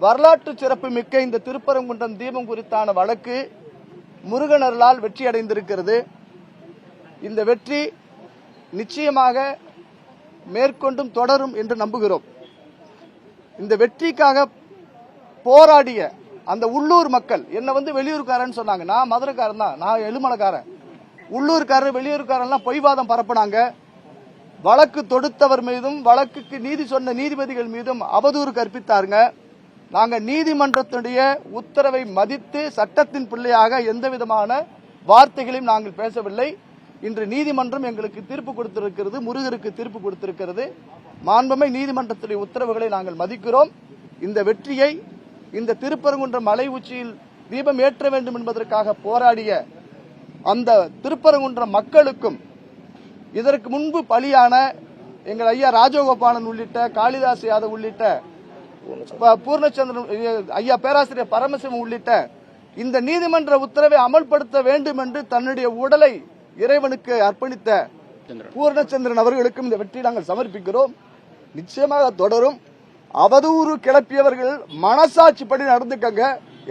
வரலாற்று சிறப்பு மிக்க இந்த திருப்பரங்குன்றம் தீபம் குறித்தான வழக்கு முருகனர்களால் வெற்றி அடைந்திருக்கிறது. இந்த வெற்றி நிச்சயமாக மேற்கொண்டும் தொடரும் என்று நம்புகிறோம். இந்த வெற்றிக்காக போராடிய அந்த உள்ளூர் மக்கள் என்ன வெளியூர்காரன் சொன்னாங்க. நான் மதுரைக்காரன் தான், நான் எழுமலைக்காரன். உள்ளூர்காரர் வெளியூர்காரன்லாம் பொய்வாதம் பரப்புனாங்க. வழக்கு தொடுத்தவர் மீதும் வழக்குக்கு நீதி சொன்ன நீதிபதிகள் மீதும் அவதூறு கற்பித்தாருங்க. நாங்க நீதிமன்றத்துடைய உத்தரவை மதித்து சட்டத்தின் பிள்ளையாக எந்த விதமான வார்த்தைகளையும் நாங்கள் பேசவில்லை. இன்று நீதிமன்றம் எங்களுக்கு தீர்ப்பு கொடுத்திருக்கிறது, முருகருக்கு தீர்ப்பு கொடுத்திருக்கிறது. மாண்புமிகு நீதிமன்றத்துடைய உத்தரவுகளை நாங்கள் மதிக்கிறோம். இந்த வெற்றியை இந்த திருப்பரங்குன்றம் மலை உச்சியில் தீபம் ஏற்ற வேண்டும் என்பதற்காக போராடிய அந்த திருப்பரங்குன்றம் மக்களுக்கும் இதற்கு முன்பு பலியான எங்கள் ஐயா ராஜகோபாலன் உள்ளிட்ட காளிதாஸ் யாதவ் உள்ளிட்ட பூர்ணச்சந்திரன் ஐயா பேராசிரியர் பரமசிவம் உள்ளிட்ட இந்த நீதிமன்ற உத்தரவை அமல்படுத்த வேண்டும் என்று தன்னுடைய உடலை இறைவனுக்கு அர்ப்பணித்த பூர்ணச்சந்திரன் அவர்களுக்கும் இந்த வெற்றி நாங்கள் சமர்ப்பிக்கிறோம். நிச்சயமாக தொடரும். அவதூறு கிளப்பியவர்கள் மனசாட்சிப்படி நடந்துக்கங்க.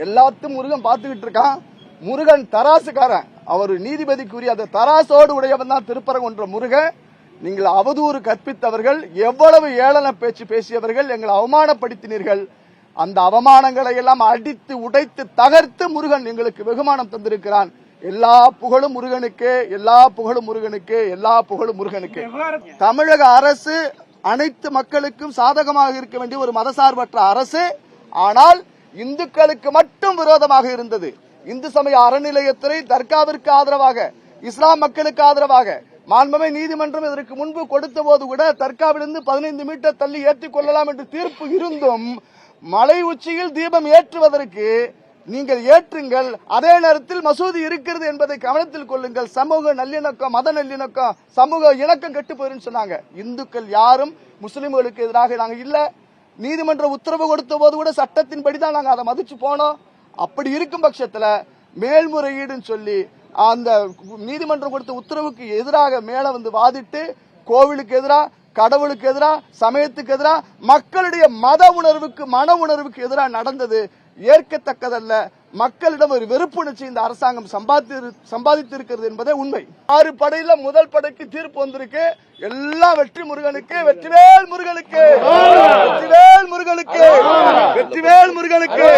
எல்லாத்தையும் முருகன் பார்த்துக்கிட்டு இருக்கான். முருகன் தராசுக்காரன். அவர் நீதிபதிக்குரிய அந்த தராசோடு உடையவன் தான் திருப்பரங்குன்றம் முருகன். நீங்கள் அவதூறு கற்பித்தவர்கள், எவ்வளவு ஏளன பேச்சு பேசியவர்கள், எங்களை அவமானப்படுத்தினீர்கள். அந்த அவமானங்களை எல்லாம் அடித்து உடைத்து தகர்த்து முருகன் எங்களுக்கு வெகுமானம் தந்திருக்கிறான். எல்லா புகழும் முருகனுக்கு, எல்லா புகழும் முருகனுக்கு, எல்லா புகழும் முருகனுக்கு. தமிழக அரசு அனைத்து மக்களுக்கும் சாதகமாக இருக்க வேண்டிய ஒரு மதசார்பற்ற அரசு. ஆனால் இந்துக்களுக்கு மட்டும் விரோதமாக இருந்தது. இந்து சமய அறநிலையத்துறை தர்காவிற்கு ஆதரவாக, இஸ்லாம் மக்களுக்கு ஆதரவாக மாண்புமிகு நீதிமன்றம் இதற்கு முன்பு கொடுத்த போது கூட தர்காவிலிருந்து 15 மீட்டர் தள்ளி ஏற்றிக் கொள்ளலாம் என்று தீர்ப்பு இருந்தும் மலை உச்சியில் தீபம் ஏற்றுவதற்கு நீங்கள் ஏற்றுங்கள், அதே நேரத்தில் மசூதி இருக்கிறது என்பதை கவனத்தில் கொள்ளுங்கள். சமூக நல்லிணக்கம், மத நல்லிணக்கம், சமூக இணக்கம் கெட்டு போயிருந்து சொன்னாங்க. இந்துக்கள் யாரும் முஸ்லிம்களுக்கு எதிராக நாங்க இல்ல. நீதிமன்ற உத்தரவு கொடுத்த போது கூட சட்டத்தின்படிதான் நாங்க அதை மதிச்சு போனோம். அப்படி இருக்கும் பட்சத்துல மேல்முறையீடுன்னு சொல்லி அந்த நீதிமன்றம் கொடுத்த உத்தரவுக்கு எதிராக மேல வாதிட்டு கோவிலுக்கு எதிராக, கடவுளுக்கு எதிராக, சமயத்துக்கு எதிராக, மக்களுடைய மத உணர்வுக்கு மன உணர்வுக்கு எதிராக நடந்தது ஏற்கத்தக்கதல்ல. மக்களிடம் ஒரு வெறுப்புணர்ச்சி இந்த அரசாங்கம் சம்பாதித்திருக்கிறது என்பதே உண்மை. 6 படையில முதல் படைக்கு தீர்ப்பு வந்திருக்கு. எல்லா வெற்றி முருகனுக்கு, வெற்றிவேல் முருகனுக்கு, வெற்றிவேல் முருகனுக்கு, வெற்றிவேல் முருகனுக்கு.